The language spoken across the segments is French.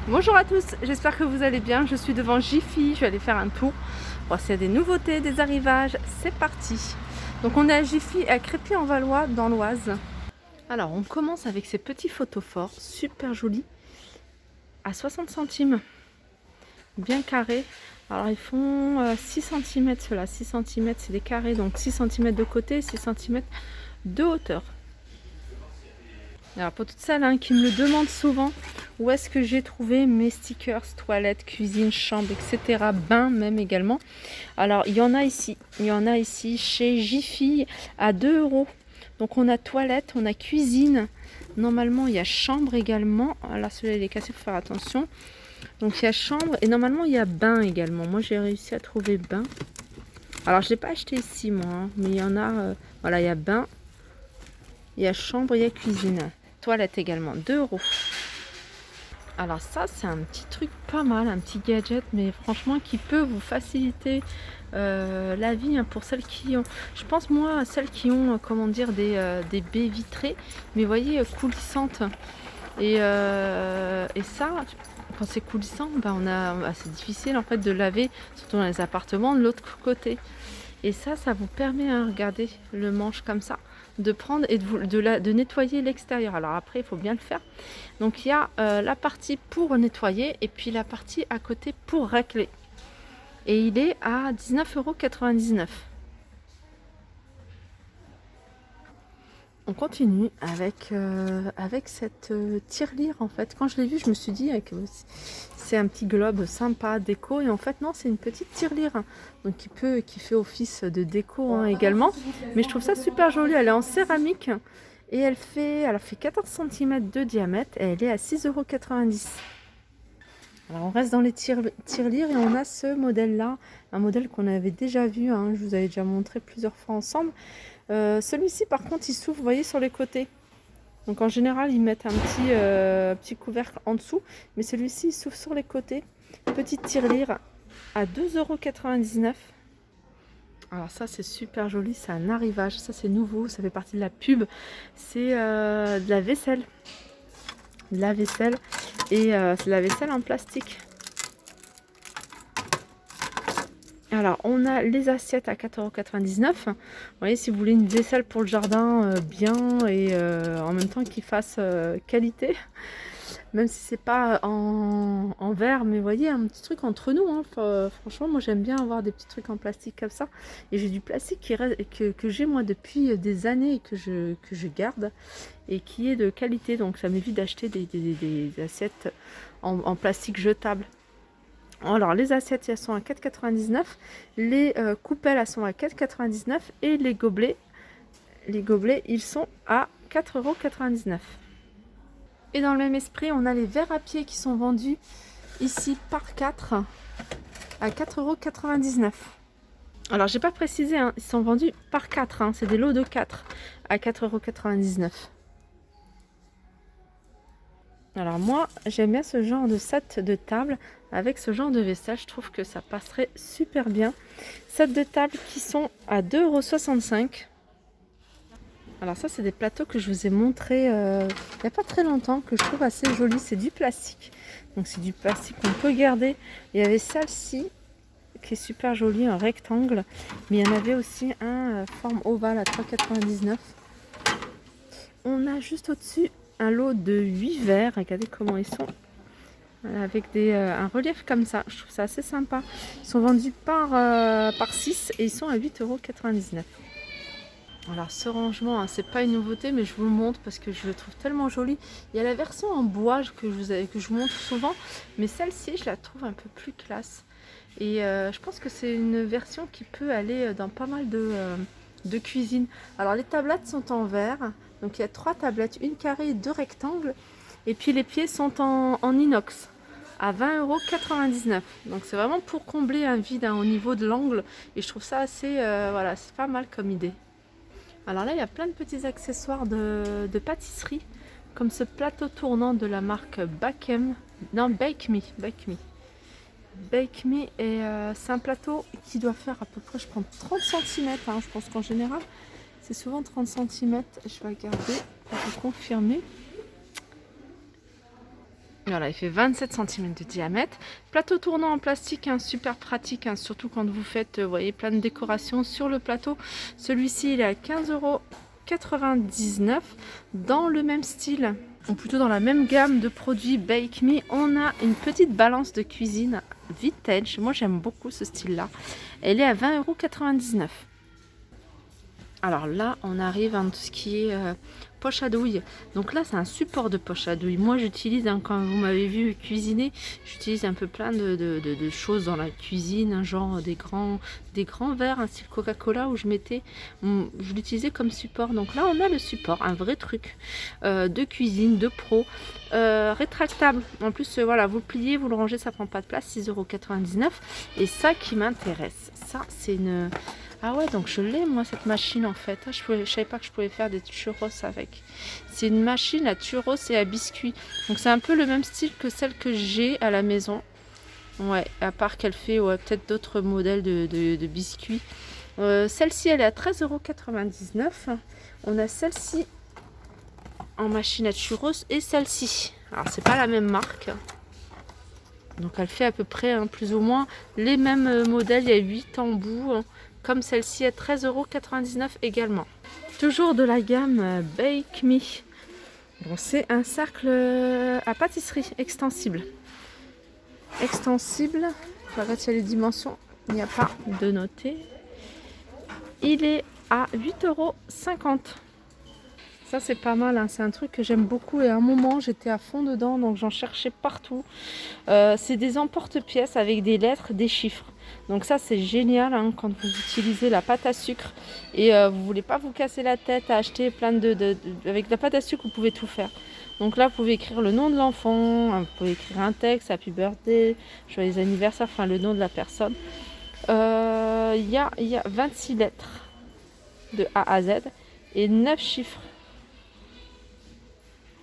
Bonjour à tous, j'espère que vous allez bien. Je suis devant Jiffy, je vais aller faire un tour, voir s'il y a des nouveautés, des arrivages. C'est parti. Donc on est à Jiffy, à Crépy-en-Valois, dans l'Oise. Alors on commence avec ces petits photophores, super jolis, à 60 centimes, bien carrés. Alors ils font 6 cm ceux-là, 6 cm c'est des carrés, donc 6 cm de côté, 6 cm de hauteur. Alors pour toutes celles qui me le demandent souvent, où est-ce que j'ai trouvé mes stickers, toilettes, cuisine, chambre, etc. Bain même également. Alors il y en a ici chez Jiffy à 2 €. Donc on a toilette, on a cuisine. Normalement il y a chambre également. Là celui-là il est cassé, il faut faire attention. Donc il y a chambre et normalement il y a bain également. Moi j'ai réussi à trouver bain. Alors je ne l'ai pas acheté ici moi, mais il y en a. Voilà, il y a bain, il y a chambre, il y a cuisine. Toilette également, 2 €. Alors ça c'est un petit truc pas mal, un petit gadget, mais franchement qui peut vous faciliter la vie pour celles qui ont, je pense moi, celles qui ont comment dire des baies vitrées, mais vous voyez coulissantes. Et ça, quand c'est coulissant, c'est difficile en fait de laver, surtout dans les appartements, de l'autre côté. Et ça vous permet, regardez, le manche comme ça, de prendre et de nettoyer l'extérieur. Alors après, il faut bien le faire. Donc il y a la partie pour nettoyer et puis la partie à côté pour racler. Et il est à 19,99 €. On continue avec cette tirelire en fait. Quand je l'ai vue, je me suis dit que c'est un petit globe sympa déco, et en fait non, c'est une petite tirelire, donc qui fait office de déco également. Mais je trouve ça super joli. Elle est en céramique et elle fait 14 cm de diamètre et elle est à 6,90 €. Alors on reste dans les tirelires et on a ce modèle là, un modèle qu'on avait déjà vu, je vous avais déjà montré plusieurs fois ensemble. Celui-ci par contre il s'ouvre, vous voyez, sur les côtés. Donc en général ils mettent un petit couvercle en dessous, mais celui-ci il s'ouvre sur les côtés. Petite tirelire à 2,99 €. Alors ça c'est super joli, c'est un arrivage, ça c'est nouveau, ça fait partie de la pub. C'est de la vaisselle. De la vaisselle, et c'est de la vaisselle en plastique. Alors on a les assiettes à 4,99 €. Vous voyez, si vous voulez une vaisselle pour le jardin bien et en même temps qui fasse qualité, même si c'est pas en verre, mais vous voyez, un petit truc entre nous. Franchement moi j'aime bien avoir des petits trucs en plastique comme ça, et j'ai du plastique que j'ai moi depuis des années et que je garde et qui est de qualité, donc ça m'évite d'acheter des assiettes en plastique jetable. Alors les assiettes elles sont à 4,99 €, les coupelles elles sont à 4,99 € et les gobelets ils sont à 4,99 €. Et dans le même esprit, on a les verres à pied qui sont vendus ici par 4 à 4,99 €. Alors j'ai pas précisé, ils sont vendus par 4, c'est des lots de 4 à 4,99 €. Alors moi j'aime bien ce genre de set de table avec ce genre de vaisselle, je trouve que ça passerait super bien. Set de table qui sont à 2,65 €. Alors ça c'est des plateaux que je vous ai montré il n'y a pas très longtemps, que je trouve assez joli. C'est du plastique, donc c'est du plastique qu'on peut garder. Il y avait celle-ci qui est super jolie, un rectangle, mais il y en avait aussi un forme ovale à 3,99 €. On a juste au-dessus un lot de 8 verres, regardez comment ils sont, avec un relief comme ça. Je trouve ça assez sympa. Ils sont vendus par 6 et ils sont à 8,99 €. Alors ce rangement, c'est pas une nouveauté, mais je vous le montre parce que je le trouve tellement joli. Il y a la version en bois que je vous montre souvent, mais celle-ci je la trouve un peu plus classe. Et je pense que c'est une version qui peut aller dans pas mal de cuisine. Alors les tablettes sont en verre, donc il y a 3 tablettes, une carrée et 2 rectangles, et puis les pieds sont en inox à 20,99 €. Donc c'est vraiment pour combler un vide au niveau de l'angle, et je trouve ça assez voilà, c'est pas mal comme idée. Alors là il y a plein de petits accessoires de pâtisserie, comme ce plateau tournant de la marque Bake Me. Et c'est un plateau qui doit faire à peu près, je pense, 30 cm. Je pense qu'en général, c'est souvent 30 cm. Je vais regarder pour vous confirmer. Voilà, il fait 27 cm de diamètre. Plateau tournant en plastique, hein, super pratique, hein, surtout quand vous faites, vous voyez, plein de décorations sur le plateau. Celui-ci, il est à 15,99 € dans le même style, ou plutôt dans la même gamme de produits Bake Me. On a une petite balance de cuisine vintage. Moi, j'aime beaucoup ce style-là. Elle est à 20,99 €. Alors là, on arrive à tout ce qui est poche à douille. Donc là, c'est un support de poche à douille. Moi, j'utilise, hein, quand vous m'avez vu cuisiner, j'utilise un peu plein de choses dans la cuisine, hein, genre des grands verres, un style Coca-Cola, où je l'utilisais comme support. Donc là, on a le support, un vrai truc de cuisine, de pro, rétractable. En plus, voilà, vous le pliez, vous le rangez, ça prend pas de place, 6,99 €. Et ça qui m'intéresse, ça, c'est une... Ah ouais, donc je l'ai moi cette machine en fait. Ah, je savais pas que je pouvais faire des churros avec. C'est une machine à churros et à biscuits. Donc c'est un peu le même style que celle que j'ai à la maison. Ouais, à part qu'elle fait peut-être d'autres modèles de biscuits. Celle-ci elle est à 13,99 €. On a celle-ci en machine à churros et celle-ci. Alors c'est pas la même marque. Donc elle fait à peu près, hein, plus ou moins les mêmes modèles. Il y a 8 embouts. Hein. Comme celle-ci à 13,99 € également. Toujours de la gamme Bake Me. Bon, c'est un cercle à pâtisserie extensible. Extensible. Je regarde s'il y a les dimensions. Il n'y a pas de noté. Il est à 8,50 €. Ça c'est pas mal, hein. C'est un truc que j'aime beaucoup et à un moment j'étais à fond dedans, donc j'en cherchais partout. C'est des emporte-pièces avec des lettres, des chiffres. Donc ça c'est génial, hein, quand vous utilisez la pâte à sucre et vous voulez pas vous casser la tête à acheter plein avec la pâte à sucre vous pouvez tout faire. Donc là vous pouvez écrire le nom de l'enfant, hein, vous pouvez écrire un texte, happy birthday, joyeux anniversaire, enfin le nom de la personne. Il y a 26 lettres de A à Z et 9 chiffres.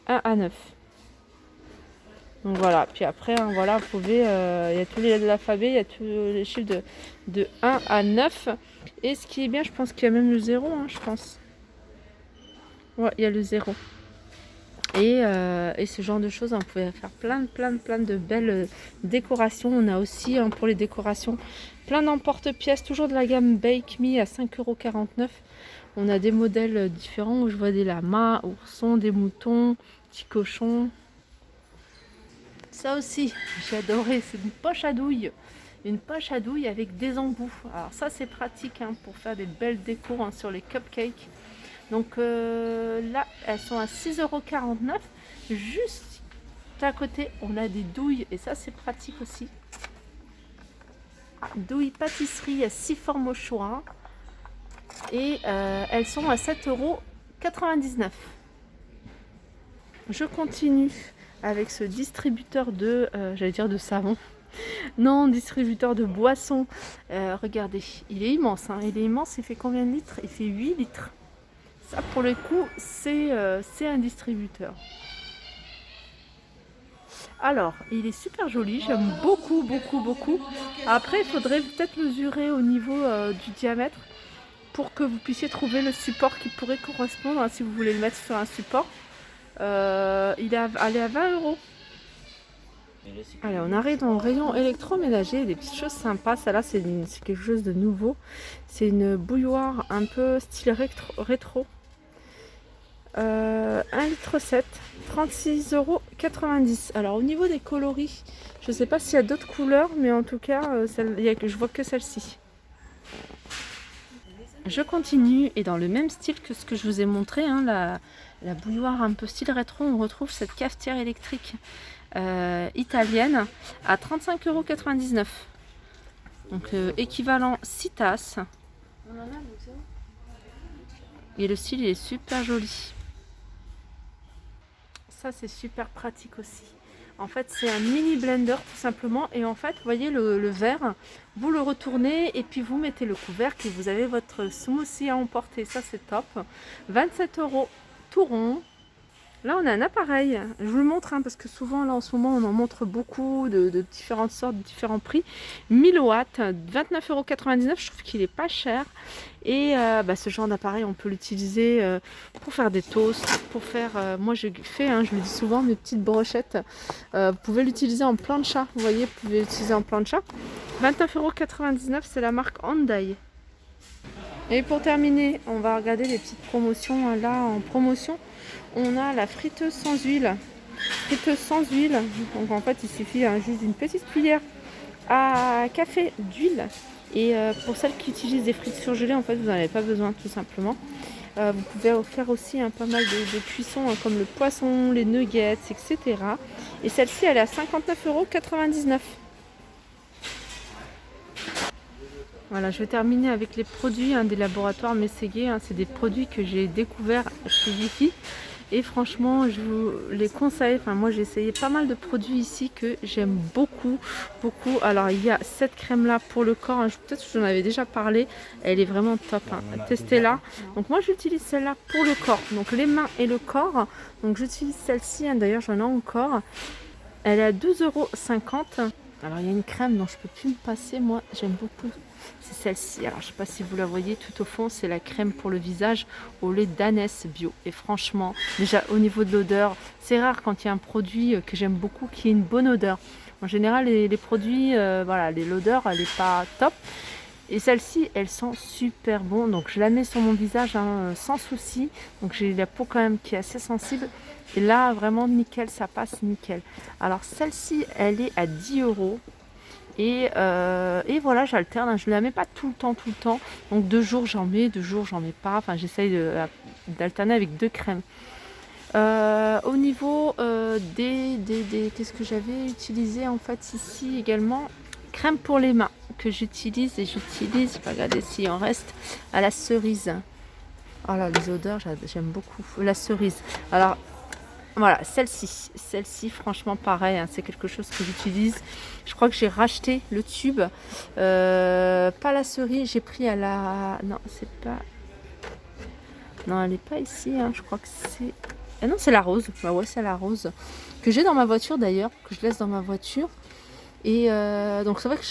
1 à 9. Donc voilà, puis après, hein, voilà, vous pouvez, il y a tous les lettres de l'alphabet, il y a tous les chiffres de 1 à 9. Et ce qui est bien, je pense qu'il y a même le 0, hein, je pense. Ouais, il y a le 0. Et ce genre de choses, hein, vous pouvez faire plein de belles décorations. On a aussi, hein, pour les décorations, plein d'emporte-pièces, toujours de la gamme Bake Me à 5,49 €. On a des modèles différents où je vois des lamas, oursons, des moutons, petits cochons. Ça aussi, j'ai adoré, c'est une poche à douille. Une poche à douille avec des embouts. Alors ça c'est pratique, hein, pour faire des belles décos, hein, sur les cupcakes. Donc là, elles sont à 6,49 €. Juste à côté, on a des douilles et ça c'est pratique aussi. Douilles pâtisserie à 6 formes au choix. Et elles sont à 7,99 €. Je continue avec ce distributeur de, j'allais dire de savon. Non, distributeur de boissons. Regardez, il est immense, hein. Il est immense, il fait combien de litres? Il fait 8 litres. Ça pour le coup, c'est un distributeur. Alors, il est super joli, j'aime beaucoup. Après, il faudrait peut-être mesurer au niveau du diamètre pour que vous puissiez trouver le support qui pourrait correspondre, hein, si vous voulez le mettre sur un support. Elle est à 20 €. Allez, on arrive dans le rayon électroménager, des petites choses sympas. Ça là, c'est quelque chose de nouveau. C'est une bouilloire un peu style rétro. 1,7 litre, 36,90 €. Alors au niveau des coloris, je ne sais pas s'il y a d'autres couleurs, mais en tout cas, je vois que celle-ci. Je continue et dans le même style que ce que je vous ai montré, hein, la bouilloire un peu style rétro, on retrouve cette cafetière électrique italienne à 35,99 €. Donc équivalent 6 tasses. Et le style il est super joli. Ça c'est super pratique aussi. En fait c'est un mini blender tout simplement. Et en fait vous voyez le verre, vous le retournez et puis vous mettez le couvercle et vous avez votre smoothie à emporter. Ça c'est top. 27 € tout rond. Là, on a un appareil. Je vous le montre hein, parce que souvent, là, en ce moment, on en montre beaucoup de différentes sortes, de différents prix. 1000 watts, 29,99 €. Je trouve qu'il est pas cher. Et ce genre d'appareil, on peut l'utiliser pour faire des toasts, pour faire... moi, je fais, hein, je le dis souvent, mes petites brochettes. Vous pouvez l'utiliser en plancha. Vous voyez, vous pouvez l'utiliser en plancha. 29,99 €, c'est la marque Hyundai. Et pour terminer, on va regarder les petites promotions. Là, en promotion, on a la friteuse sans huile. Friteuse sans huile. Donc en fait, il suffit juste d'une petite cuillère à café d'huile. Et pour celles qui utilisent des frites surgelées, en fait, vous n'en avez pas besoin, tout simplement. Vous pouvez faire aussi pas mal de cuissons, comme le poisson, les nuggets, etc. Et celle-ci, elle est à 59,99 €. Voilà, je vais terminer avec les produits des laboratoires Mességuet. C'est des produits que j'ai découverts chez Jiffy. Et franchement, je vous les conseille. Enfin, moi, j'ai essayé pas mal de produits ici que j'aime beaucoup, beaucoup. Alors, il y a cette crème-là pour le corps. Peut-être que je vous en avais déjà parlé. Elle est vraiment top. Testez-la. Donc, moi, j'utilise celle-là pour le corps. Donc, les mains et le corps. Donc, j'utilise celle-ci. D'ailleurs, j'en ai encore. Elle est à 12,50 €. Alors, il y a une crème dont je peux plus me passer. Moi, j'aime beaucoup. C'est celle-ci. Alors, je ne sais pas si vous la voyez tout au fond. C'est la crème pour le visage au lait d'ânesse bio. Et franchement, déjà au niveau de l'odeur, c'est rare quand il y a un produit que j'aime beaucoup qui ait une bonne odeur. En général, les produits, voilà, l'odeur, elle n'est pas top. Et celle-ci, elle sent super bon. Donc, je la mets sur mon visage sans souci. Donc, j'ai la peau quand même qui est assez sensible. Et là, vraiment nickel, ça passe nickel. Alors, celle-ci, elle est à 10 €. Et voilà, j'alterne. Je ne la mets pas tout le temps. Donc 2 jours j'en mets, 2 jours j'en mets pas. Enfin, j'essaye d'alterner avec 2 crèmes. Au niveau qu'est-ce que j'avais utilisé en fait ici également, crème pour les mains que j'utilise, je vais regarder s'il en reste, à la cerise. Oh là, les odeurs, j'aime beaucoup la cerise. Alors voilà, celle-ci, franchement pareil, c'est quelque chose que j'utilise. Je crois que j'ai racheté le tube, pas la cerise, j'ai pris à la... Non, c'est pas... Non, elle n'est pas ici, je crois que c'est... Ah non, c'est la rose, bah ouais, c'est la rose, que j'ai dans ma voiture d'ailleurs, que je laisse dans ma voiture. Et donc c'est vrai que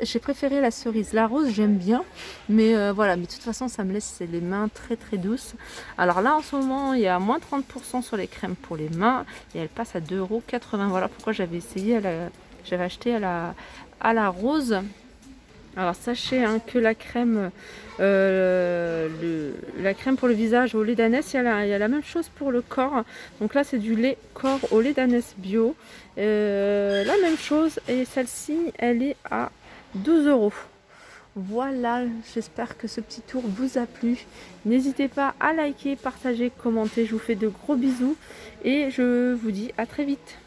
j'ai préféré la cerise. La rose j'aime bien, mais voilà, mais de toute façon ça me laisse les mains très très douces. Alors là en ce moment il y a moins 30% sur les crèmes pour les mains et elle passe à 2,80 €. Voilà pourquoi j'avais essayé, j'avais acheté à la rose. Alors sachez que la crème, la crème pour le visage au lait d'ânesse, il y a la même chose pour le corps. Donc là c'est du lait corps au lait d'ânesse bio. La même chose, et celle-ci elle est à 12 €. Voilà, j'espère que ce petit tour vous a plu. N'hésitez pas à liker, partager, commenter. Je vous fais de gros bisous et je vous dis à très vite.